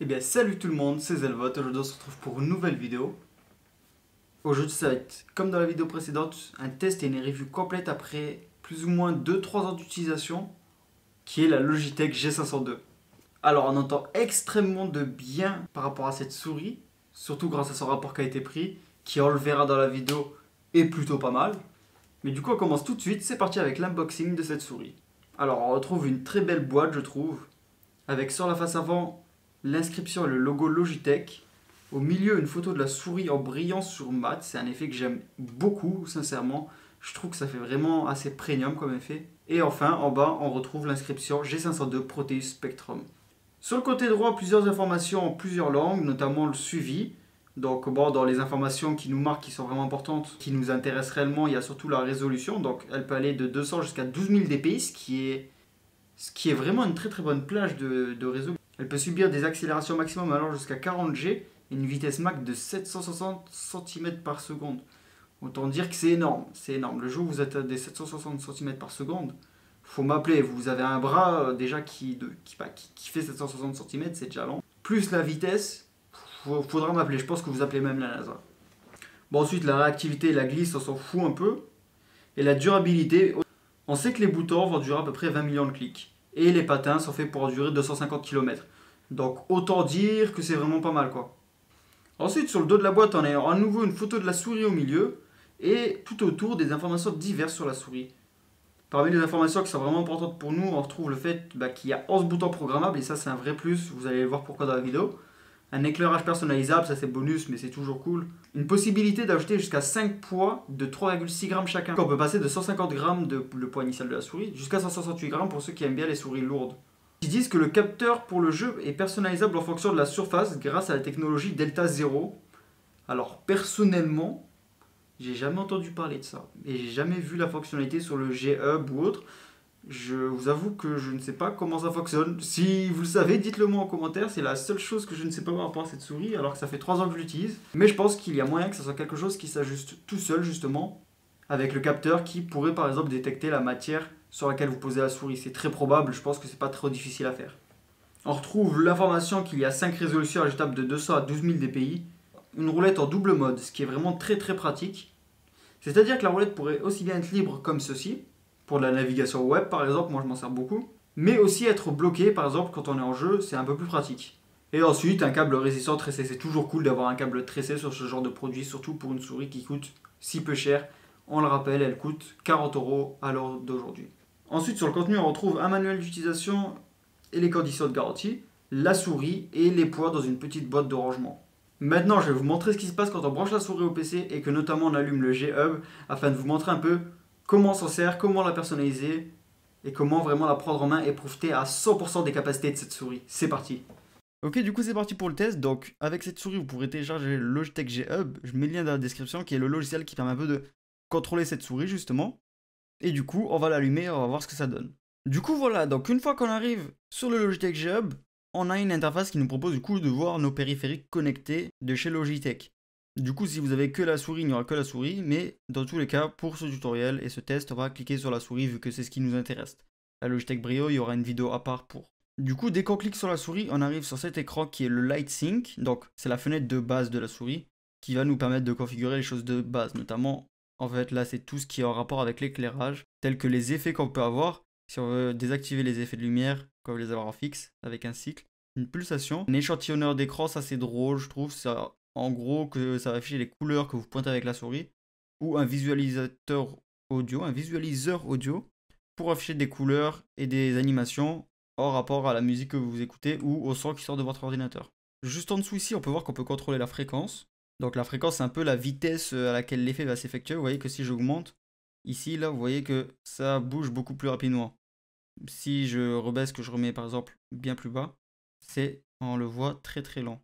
Eh bien salut tout le monde, c'est Zelvot, aujourd'hui on se retrouve pour une nouvelle vidéo. Aujourd'hui ça va être, comme dans la vidéo précédente, un test et une review complète après plus ou moins 2-3 ans d'utilisation, qui est la Logitech G502. Alors on entend extrêmement de bien par rapport à cette souris, surtout grâce à son rapport qualité-prix, qui on le verra dans la vidéo est plutôt pas mal. Mais du coup on commence tout de suite, c'est parti avec l'unboxing de cette souris. Alors on retrouve une très belle boîte je trouve, avec sur la face avant l'inscription et le logo Logitech. Au milieu, une photo de la souris en brillant sur mat. C'est un effet que j'aime beaucoup, sincèrement. Je trouve que ça fait vraiment assez premium comme effet. Et enfin, en bas, on retrouve l'inscription G502 Proteus Spectrum. Sur le côté droit, plusieurs informations en plusieurs langues, notamment le suivi. Donc, bon, dans les informations qui nous marquent, qui sont vraiment importantes, qui nous intéressent réellement, il y a surtout la résolution. Donc, elle peut aller de 200 jusqu'à 12 000 dpi, ce qui est vraiment une très très bonne plage de résolution. Elle peut subir des accélérations maximum allant jusqu'à 40 G et une vitesse max de 760 cm par seconde. Autant dire que c'est énorme, c'est énorme. Le jour où vous êtes à des 760 cm par seconde, faut m'appeler. Vous avez un bras déjà qui fait 760 cm, c'est déjà lent. Plus la vitesse, faudra m'appeler. Je pense que vous appelez même la NASA. Bon, ensuite, la réactivité et la glisse, on s'en fout un peu. Et la durabilité, on sait que les boutons vont durer à peu près 20 millions de clics. Et les patins sont faits pour endurer 250 km. Donc autant dire que c'est vraiment pas mal quoi. Ensuite sur le dos de la boîte on a à nouveau une photo de la souris au milieu et tout autour des informations diverses sur la souris. Parmi les informations qui sont vraiment importantes pour nous, on retrouve le fait qu'il y a 11 boutons programmables et ça c'est un vrai plus, vous allez voir pourquoi dans la vidéo. Un éclairage personnalisable, ça c'est bonus mais c'est toujours cool. Une possibilité d'ajouter jusqu'à 5 poids de 3,6 grammes chacun. On peut passer de 150 grammes de le poids initial de la souris jusqu'à 168 grammes pour ceux qui aiment bien les souris lourdes. Ils disent que le capteur pour le jeu est personnalisable en fonction de la surface grâce à la technologie Delta Zero. Alors personnellement, j'ai jamais entendu parler de ça et j'ai jamais vu la fonctionnalité sur le G-Hub ou autre. Je vous avoue que je ne sais pas comment ça fonctionne. Si vous le savez, dites-le moi en commentaire. C'est la seule chose que je ne sais pas par rapport à cette souris, alors que ça fait 3 ans que je l'utilise. Mais je pense qu'il y a moyen que ça soit quelque chose qui s'ajuste tout seul, justement, avec le capteur qui pourrait par exemple détecter la matière sur laquelle vous posez la souris. C'est très probable, je pense que c'est pas trop difficile à faire. On retrouve l'information qu'il y a 5 résolutions ajustables de 200 à 12 000 dpi. Une roulette en double mode, ce qui est vraiment très très pratique. C'est-à-dire que la roulette pourrait aussi bien être libre comme ceci, pour de la navigation web par exemple, moi je m'en sers beaucoup, mais aussi être bloqué par exemple quand on est en jeu, c'est un peu plus pratique. Et ensuite un câble résistant tressé, c'est toujours cool d'avoir un câble tressé sur ce genre de produit, surtout pour une souris qui coûte si peu cher. On le rappelle, elle coûte 40 € à l'heure d'aujourd'hui. Ensuite sur le contenu on retrouve un manuel d'utilisation et les conditions de garantie, la souris et les poids dans une petite boîte de rangement. Maintenant je vais vous montrer ce qui se passe quand on branche la souris au PC et que notamment on allume le G-Hub afin de vous montrer un peu comment on s'en sert, comment la personnaliser et comment vraiment la prendre en main et profiter à 100% des capacités de cette souris. C'est parti. Ok, du coup c'est parti pour le test. Donc avec cette souris vous pourrez télécharger le Logitech G-Hub, je mets le lien dans la description, qui est le logiciel qui permet un peu de contrôler cette souris justement. Et du coup on va l'allumer et on va voir ce que ça donne. Du coup voilà, donc une fois qu'on arrive sur le Logitech G-Hub, on a une interface qui nous propose du coup de voir nos périphériques connectés de chez Logitech. Du coup si vous avez que la souris, il n'y aura que la souris, mais dans tous les cas pour ce tutoriel et ce test on va cliquer sur la souris vu que c'est ce qui nous intéresse. La Logitech Brio, il y aura une vidéo à part pour. Du coup dès qu'on clique sur la souris, on arrive sur cet écran qui est le Light Sync, donc c'est la fenêtre de base de la souris qui va nous permettre de configurer les choses de base, notamment en fait là c'est tout ce qui est en rapport avec l'éclairage, tels que les effets qu'on peut avoir. Si on veut désactiver les effets de lumière, on peut les avoir en fixe avec un cycle, une pulsation, un échantillonneur d'écran, ça c'est drôle, je trouve, ça, en gros que ça va afficher les couleurs que vous pointez avec la souris, ou un visualiseur audio pour afficher des couleurs et des animations en rapport à la musique que vous écoutez ou au son qui sort de votre ordinateur. Juste en dessous ici, on peut voir qu'on peut contrôler la fréquence. Donc la fréquence c'est un peu la vitesse à laquelle l'effet va s'effectuer. Vous voyez que si j'augmente, ici, là, vous voyez que ça bouge beaucoup plus rapidement. Si je rebaisse, que je remets par exemple bien plus bas, on le voit très très lent.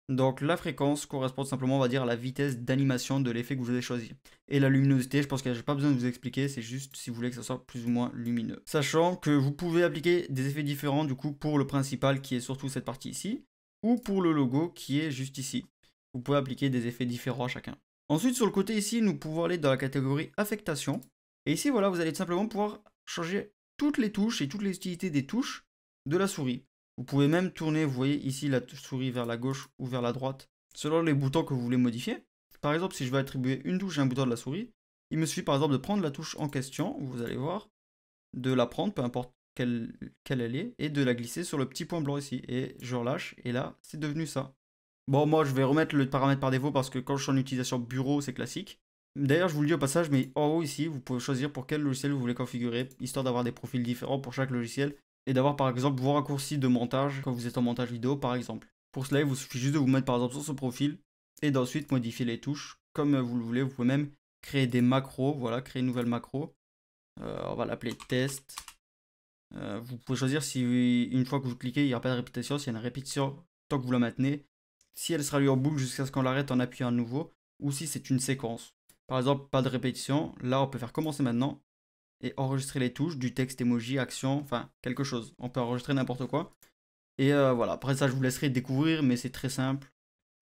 Donc la fréquence correspond simplement, on va dire, à la vitesse d'animation de l'effet que vous avez choisi. Et la luminosité, je pense que j'ai pas besoin de vous expliquer, c'est juste si vous voulez que ça soit plus ou moins lumineux. Sachant que vous pouvez appliquer des effets différents du coup pour le principal qui est surtout cette partie ici, ou pour le logo qui est juste ici. Vous pouvez appliquer des effets différents à chacun. Ensuite, sur le côté ici, nous pouvons aller dans la catégorie affectation. Et ici, voilà, vous allez tout simplement pouvoir changer toutes les touches et toutes les utilités des touches de la souris. Vous pouvez même tourner, vous voyez ici la souris vers la gauche ou vers la droite, selon les boutons que vous voulez modifier. Par exemple, si je veux attribuer une touche à un bouton de la souris, il me suffit par exemple de prendre la touche en question, vous allez voir, de la prendre, peu importe quelle elle est, et de la glisser sur le petit point blanc ici. Et je relâche, et là, c'est devenu ça. Bon, moi, je vais remettre le paramètre par défaut parce que quand je suis en utilisation bureau, c'est classique. D'ailleurs, je vous le dis au passage, mais en haut ici, vous pouvez choisir pour quel logiciel vous voulez configurer, histoire d'avoir des profils différents pour chaque logiciel, et d'avoir par exemple vos raccourcis de montage quand vous êtes en montage vidéo, par exemple. Pour cela, il vous suffit juste de vous mettre par exemple sur ce profil, et d'ensuite modifier les touches comme vous le voulez. Vous pouvez même créer des macros, voilà, créer une nouvelle macro. On va l'appeler test. Vous pouvez choisir si une fois que vous cliquez, il n'y aura pas de répétition, s'il y a une répétition, tant que vous la maintenez, si elle sera lui en boucle jusqu'à ce qu'on l'arrête en appuyant à nouveau, ou si c'est une séquence. Par exemple, pas de répétition, là on peut faire commencer maintenant, et enregistrer les touches, du texte, emoji, action, enfin quelque chose. On peut enregistrer n'importe quoi. Et voilà, après ça je vous laisserai découvrir, mais c'est très simple.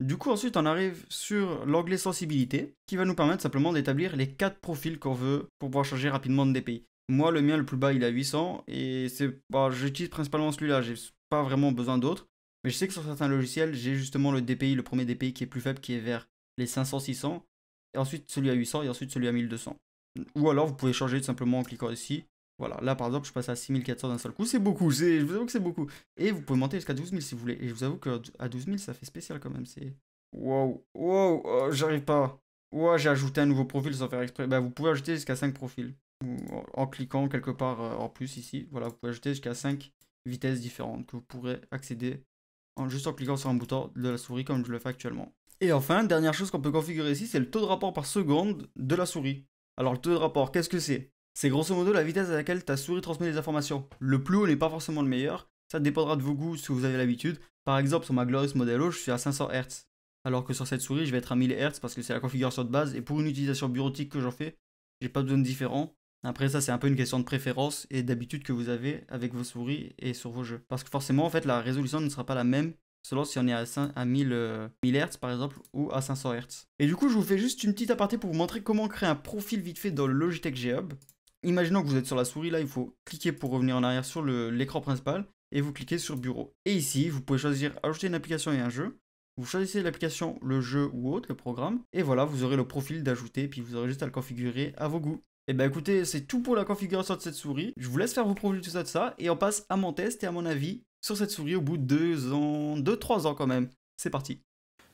Du coup ensuite on arrive sur l'onglet sensibilité, qui va nous permettre simplement d'établir les 4 profils qu'on veut pour pouvoir changer rapidement de DPI. Moi le mien le plus bas il est à 800, et c'est j'utilise principalement celui-là, j'ai pas vraiment besoin d'autres. Mais je sais que sur certains logiciels, j'ai justement le DPI, le premier DPI qui est plus faible, qui est vers les 500-600, et ensuite celui à 800, et ensuite celui à 1200. Ou alors vous pouvez changer tout simplement en cliquant ici. Voilà, là par exemple, je passe à 6400 d'un seul coup, c'est beaucoup, je vous avoue que c'est beaucoup. Et vous pouvez monter jusqu'à 12 000 si vous voulez. Et je vous avoue qu'à 12 000, ça fait spécial quand même, c'est... Wow, wow, oh, j'arrive pas. Wow, j'ai ajouté un nouveau profil sans faire exprès. Bah, vous pouvez ajouter jusqu'à 5 profils. En cliquant quelque part en plus ici. Voilà, vous pouvez ajouter jusqu'à 5 vitesses différentes que vous pourrez accéder juste en cliquant sur un bouton de la souris comme je le fais actuellement. Et enfin, dernière chose qu'on peut configurer ici, c'est le taux de rapport par seconde de la souris. Alors le taux de rapport, qu'est-ce que c'est? C'est grosso modo la vitesse à laquelle ta souris transmet les informations. Le plus haut n'est pas forcément le meilleur, ça dépendra de vos goûts si vous avez l'habitude. Par exemple, sur ma Glorious Modelo, je suis à 500 Hz. Alors que sur cette souris, je vais être à 1000 Hz parce que c'est la configuration de base. Et pour une utilisation bureautique que j'en fais, j'ai pas besoin de différent. Après ça, c'est un peu une question de préférence et d'habitude que vous avez avec vos souris et sur vos jeux. Parce que forcément, en fait, la résolution ne sera pas la même selon si on est à 1000 Hz par exemple ou à 500 Hz. Et du coup, je vous fais juste une petite aparté pour vous montrer comment créer un profil vite fait dans le Logitech G Hub. Imaginons que vous êtes sur la souris, là, il faut cliquer pour revenir en arrière sur l'écran principal et vous cliquez sur bureau. Et ici, vous pouvez choisir ajouter une application et un jeu. Vous choisissez l'application, le jeu ou autre, le programme. Et voilà, vous aurez le profil d'ajouter, puis vous aurez juste à le configurer à vos goûts. Et bah écoutez, c'est tout pour la configuration de cette souris. Je vous laisse faire vos profils, tout ça, et on passe à mon test et à mon avis sur cette souris au bout de 2-3 ans quand même. C'est parti.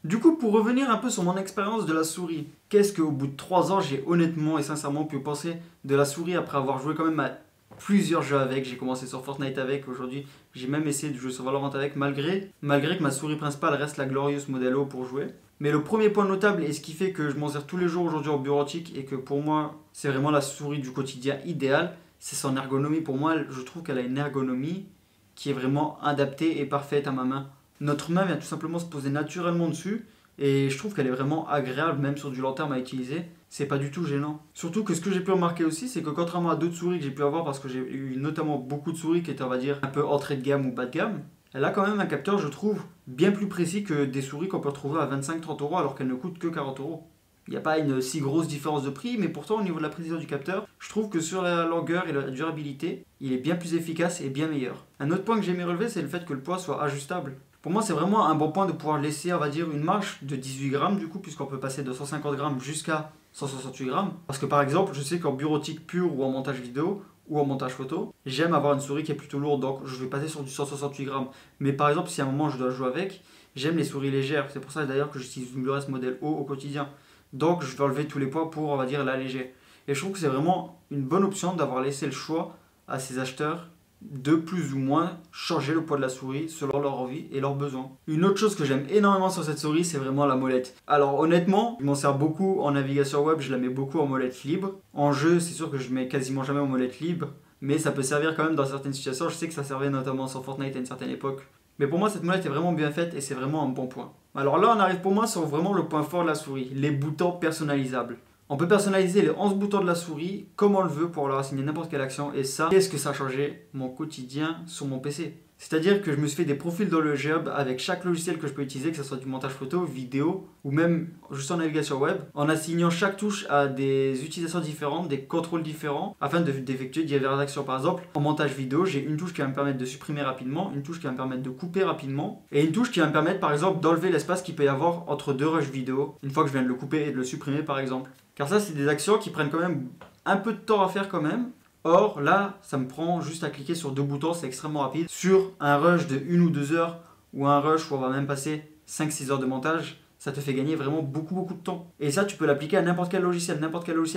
Du coup, pour revenir un peu sur mon expérience de la souris, qu'est-ce qu'au bout de 3 ans, j'ai honnêtement et sincèrement pu penser de la souris après avoir joué quand même à plusieurs jeux avec. J'ai commencé sur Fortnite avec, aujourd'hui j'ai même essayé de jouer sur Valorant avec, malgré que ma souris principale reste la Glorious Modelo pour jouer. Mais le premier point notable, et ce qui fait que je m'en sers tous les jours aujourd'hui en bureautique, et que pour moi c'est vraiment la souris du quotidien idéale, c'est son ergonomie. Pour moi, je trouve qu'elle a une ergonomie qui est vraiment adaptée et parfaite à ma main. Notre main vient tout simplement se poser naturellement dessus, et je trouve qu'elle est vraiment agréable, même sur du long terme à utiliser. C'est pas du tout gênant. Surtout que ce que j'ai pu remarquer aussi, c'est que contrairement à d'autres souris que j'ai pu avoir, parce que j'ai eu notamment beaucoup de souris qui étaient, on va dire, un peu entrée de gamme ou bas de gamme, elle a quand même un capteur, je trouve, bien plus précis que des souris qu'on peut retrouver à 25-30 euros alors qu'elles ne coûtent que 40 euros. Il n'y a pas une si grosse différence de prix, mais pourtant au niveau de la précision du capteur, je trouve que sur la longueur et la durabilité, il est bien plus efficace et bien meilleur. Un autre point que j'ai aimé relever, c'est le fait que le poids soit ajustable. Pour moi, c'est vraiment un bon point de pouvoir laisser, on va dire, une marge de 18 grammes du coup, puisqu'on peut passer de 150 grammes jusqu'à 168 grammes. Parce que par exemple, je sais qu'en bureautique pur ou en montage vidéo, ou en montage photo, j'aime avoir une souris qui est plutôt lourde, donc je vais passer sur du 168 grammes. Mais par exemple, si à un moment je dois jouer avec, j'aime les souris légères. C'est pour ça d'ailleurs que j'utilise une Glorious Model O au quotidien. Donc je vais enlever tous les poids pour, on va dire, l'alléger. Et je trouve que c'est vraiment une bonne option d'avoir laissé le choix à ces acheteurs de plus ou moins changer le poids de la souris selon leur envie et leurs besoins. Une autre chose que j'aime énormément sur cette souris, c'est vraiment la molette. Alors honnêtement, je m'en sers beaucoup en navigation web, je la mets beaucoup en molette libre. En jeu, c'est sûr que je mets quasiment jamais en molette libre, mais ça peut servir quand même dans certaines situations. Je sais que ça servait notamment sur Fortnite à une certaine époque. Mais pour moi, cette molette est vraiment bien faite et c'est vraiment un bon point. Alors là, on arrive pour moi sur vraiment le point fort de la souris, les boutons personnalisables. On peut personnaliser les 11 boutons de la souris comme on le veut pour leur assigner n'importe quelle action. Et ça, qu'est-ce que ça a changé mon quotidien sur mon PC? C'est-à-dire que je me suis fait des profils dans le Job avec chaque logiciel que je peux utiliser, que ce soit du montage photo, vidéo ou même juste en navigation web, en assignant chaque touche à des utilisations différentes, des contrôles différents, afin d'effectuer diverses actions. Par exemple, en montage vidéo, j'ai une touche qui va me permettre de supprimer rapidement, une touche qui va me permettre de couper rapidement, et une touche qui va me permettre par exemple d'enlever l'espace qu'il peut y avoir entre deux rushs vidéo, une fois que je viens de le couper et de le supprimer par exemple. Car ça, c'est des actions qui prennent quand même un peu de temps à faire quand même. Or, là, ça me prend juste à cliquer sur 2 boutons, c'est extrêmement rapide. Sur un rush de 1 ou 2 heures, ou un rush où on va même passer 5-6 heures de montage, ça te fait gagner vraiment beaucoup de temps. Et ça, tu peux l'appliquer à n'importe quel logiciel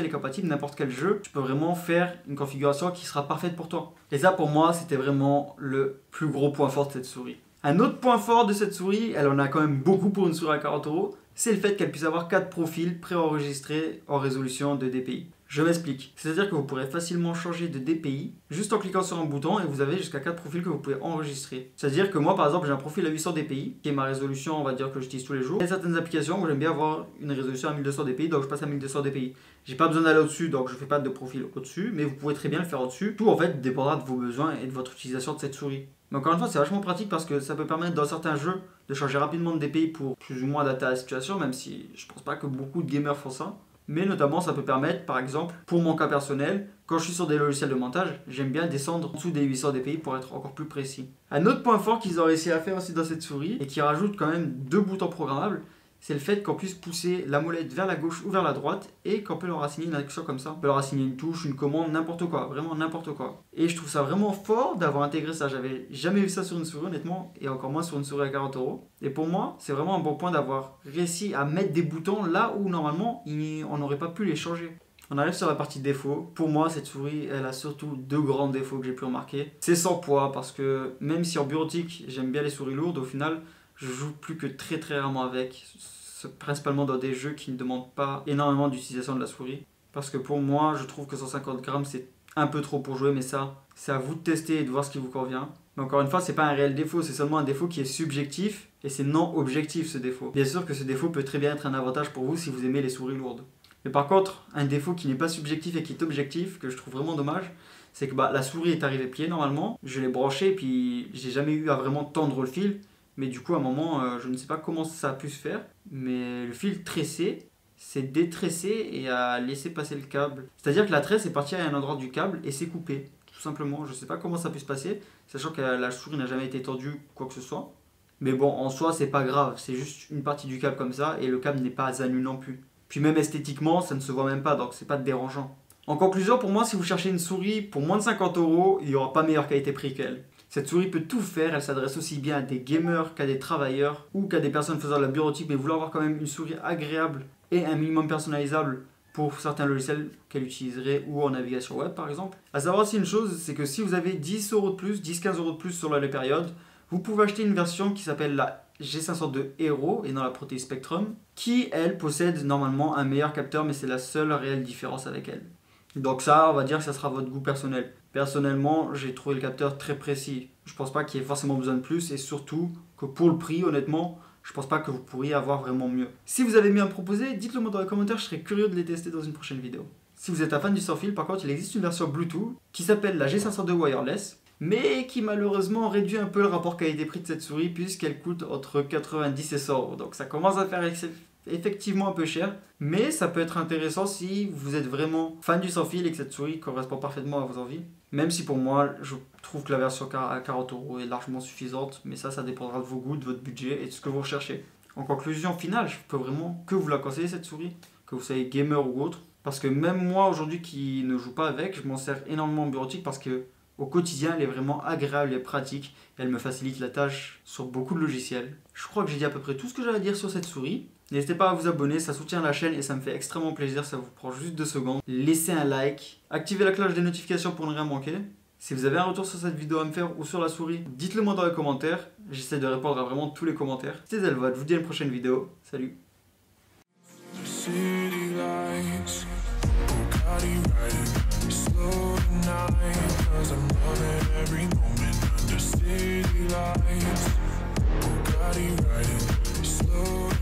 est compatible, n'importe quel jeu. Tu peux vraiment faire une configuration qui sera parfaite pour toi. Et ça, pour moi, c'était vraiment le plus gros point fort de cette souris. Un autre point fort de cette souris, elle en a quand même beaucoup pour une souris à 40 €, c'est le fait qu'elle puisse avoir 4 profils préenregistrés en résolution de DPI. Je m'explique. C'est-à-dire que vous pourrez facilement changer de DPI juste en cliquant sur un bouton et vous avez jusqu'à 4 profils que vous pouvez enregistrer. C'est-à-dire que moi, par exemple, j'ai un profil à 800 DPI qui est ma résolution, on va dire que j'utilise tous les jours. Il y a certaines applications où j'aime bien avoir une résolution à 1200 DPI, donc je passe à 1200 DPI. J'ai pas besoin d'aller au-dessus, donc je fais pas de profil au-dessus, mais vous pouvez très bien le faire au-dessus. Tout en fait dépendra de vos besoins et de votre utilisation de cette souris. Mais encore une fois, c'est vachement pratique parce que ça peut permettre dans certains jeux de changer rapidement de DPI pour plus ou moins adapter à la situation, même si je pense pas que beaucoup de gamers font ça. Mais notamment, ça peut permettre, par exemple, pour mon cas personnel, quand je suis sur des logiciels de montage, j'aime bien descendre en dessous des 800 DPI pour être encore plus précis. Un autre point fort qu'ils ont réussi à faire aussi dans cette souris, et qui rajoute quand même 2 boutons programmables, c'est le fait qu'on puisse pousser la molette vers la gauche ou vers la droite et qu'on peut leur assigner une action comme ça. On peut leur assigner une touche, une commande, n'importe quoi, vraiment n'importe quoi. Et je trouve ça vraiment fort d'avoir intégré ça. J'avais jamais vu ça sur une souris honnêtement, et encore moins sur une souris à 40 €. Et pour moi, c'est vraiment un bon point d'avoir réussi à mettre des boutons là où normalement on n'aurait pas pu les changer. On arrive sur la partie défauts. Pour moi, cette souris, elle a surtout 2 grands défauts que j'ai pu remarquer. C'est son poids, parce que même si en bureautique, j'aime bien les souris lourdes, au final, je joue plus que très rarement avec, principalement dans des jeux qui ne demandent pas énormément d'utilisation de la souris. Parce que pour moi, je trouve que 150 grammes c'est un peu trop pour jouer, mais ça, c'est à vous de tester et de voir ce qui vous convient. Mais encore une fois, c'est pas un réel défaut, c'est seulement un défaut qui est subjectif et c'est non objectif ce défaut. Bien sûr que ce défaut peut très bien être un avantage pour vous si vous aimez les souris lourdes. Mais par contre, un défaut qui n'est pas subjectif et qui est objectif, que je trouve vraiment dommage, c'est que la souris est arrivée pied normalement, je l'ai branchée et puis j'ai jamais eu à vraiment tendre le fil. Mais du coup, à un moment, je ne sais pas comment ça a pu se faire, mais le fil tressé s'est détressé et a laissé passer le câble. C'est-à-dire que la tresse est partie à un endroit du câble et s'est coupée, tout simplement. Je ne sais pas comment ça a pu se passer, sachant que la souris n'a jamais été tendue, quoi que ce soit. Mais bon, en soi, c'est pas grave, c'est juste une partie du câble comme ça et le câble n'est pas à nu non plus. Puis même esthétiquement, ça ne se voit même pas, donc c'est pas dérangeant. En conclusion, pour moi, si vous cherchez une souris pour moins de 50 €, il n'y aura pas meilleure qualité-prix qu'elle. Cette souris peut tout faire, elle s'adresse aussi bien à des gamers qu'à des travailleurs ou qu'à des personnes faisant de la bureautique mais voulant avoir quand même une souris agréable et un minimum personnalisable pour certains logiciels qu'elle utiliserait ou en navigation web par exemple. A savoir aussi une chose, c'est que si vous avez 10 € de plus, 10-15 € de plus sur la période, vous pouvez acheter une version qui s'appelle la G502 Hero et non la Proteus Spectrum qui elle possède normalement un meilleur capteur mais c'est la seule réelle différence avec elle. Donc ça, on va dire que ça sera votre goût personnel. Personnellement, j'ai trouvé le capteur très précis. Je pense pas qu'il y ait forcément besoin de plus et surtout que pour le prix, honnêtement, je pense pas que vous pourriez avoir vraiment mieux. Si vous avez mieux à me proposer, dites-le moi dans les commentaires, je serais curieux de les tester dans une prochaine vidéo. Si vous êtes un fan du sans fil, par contre, il existe une version Bluetooth qui s'appelle la G502 Wireless, mais qui malheureusement réduit un peu le rapport qualité-prix de cette souris puisqu'elle coûte entre 90 et 100 €. Donc ça commence à faire effectivement un peu cher, mais ça peut être intéressant si vous êtes vraiment fan du sans fil et que cette souris correspond parfaitement à vos envies. Même si pour moi, je trouve que la version à 40 € est largement suffisante, mais ça dépendra de vos goûts, de votre budget et de ce que vous recherchez. En conclusion finale, je peux vraiment que vous la conseiller cette souris, que vous soyez gamer ou autre, parce que même moi aujourd'hui qui ne joue pas avec, je m'en sers énormément en bureautique parce que au quotidien, elle est vraiment agréable et pratique. Elle me facilite la tâche sur beaucoup de logiciels. Je crois que j'ai dit à peu près tout ce que j'avais à dire sur cette souris. N'hésitez pas à vous abonner, ça soutient la chaîne et ça me fait extrêmement plaisir, ça vous prend juste 2 secondes. Laissez un like, activez la cloche des notifications pour ne rien manquer. Si vous avez un retour sur cette vidéo à me faire ou sur la souris, dites-le moi dans les commentaires. J'essaie de répondre à vraiment tous les commentaires. C'était Zelvod, je vous dis à une prochaine vidéo. Salut. Slow